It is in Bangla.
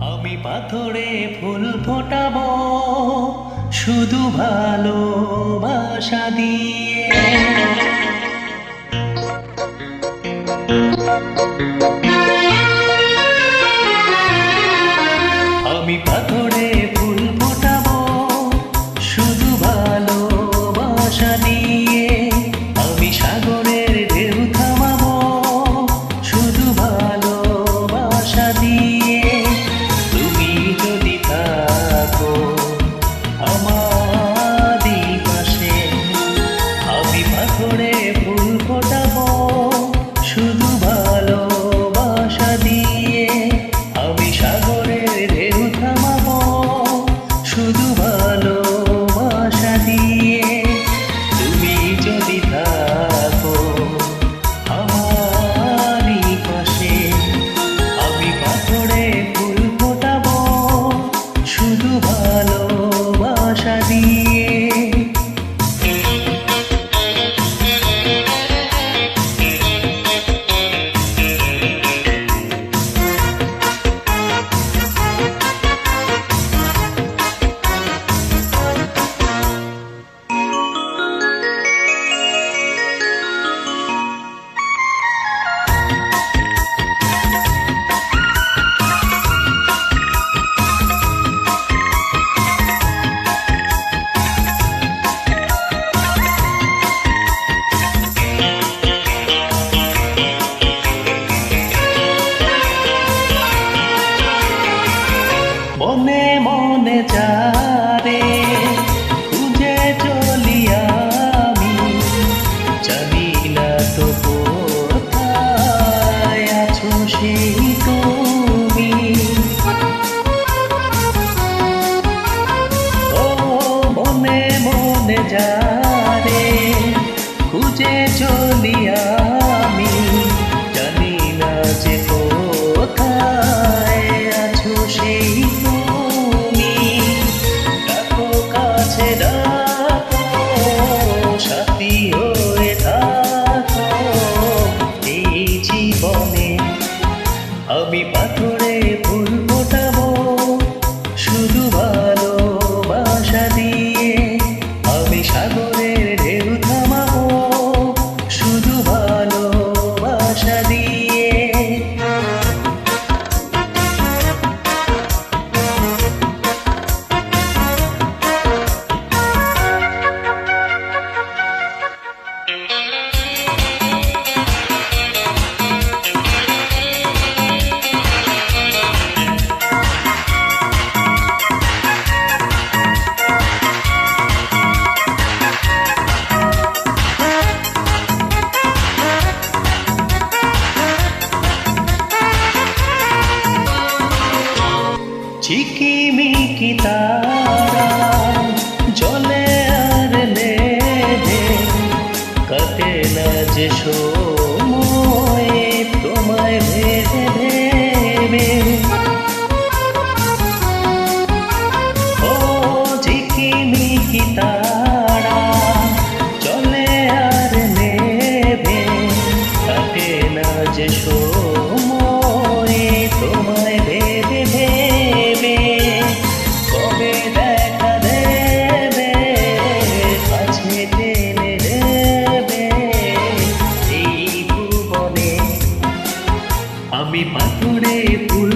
আমি পাথরে ফুল ফোটাবো শুধু ভালোবাসা দিয়ে। আমি পাথরে ফুল ফোটাবো শুধু ভালোবাসা দিয়ে। আমি সাগরের ঢেউ থামাবো শুধু ভালোবাসা দিয়ে। তুমি যদি থাকো আমারই পাশে, আমি পাথরে ফুল ফোটাবো শুধু ভালোবাসা দিয়ে। আমি সাগরের ঢেউ থামাবো শুধু ভালোবাসা দিয়ে। তুমি যদি থাকো আমারই পাশে, আমি পাথরে ফুল ফোটাবো শুধু ভালোবাসা দিয়ে। মনে মনে যারে খুঁজে চলি আমি, জানি না তো কোথায় আছো সেই তুমি। ও মনে মনে যারে খুঁজে চলি আমি, জানি না যে কোথায় আছো সেই তুমি। ডাকো কাছে ডাকো, সাথী হয়ে থাকো এই জীবনে। আমি পাথরে ফুল ফোটাবো শুধু ভালোবাসা দিয়ে। আমি সাগরের ঢেউ থামাবো শুধু ভালোবাসা দিয়ে। ঝিকিমিকি তারা জলে আর নেভে, কাটে না যে সময় তোমায় ভেবে ভেবে। ও ঝিকিমিকি তারা জলে আর নেভে, কাটে না যে সময় তোমায় ভেবে ভেবে। কবে দেখা দেবে কাছে টেনে দেবে এই ভুবনে। আমি পাথরে ফুল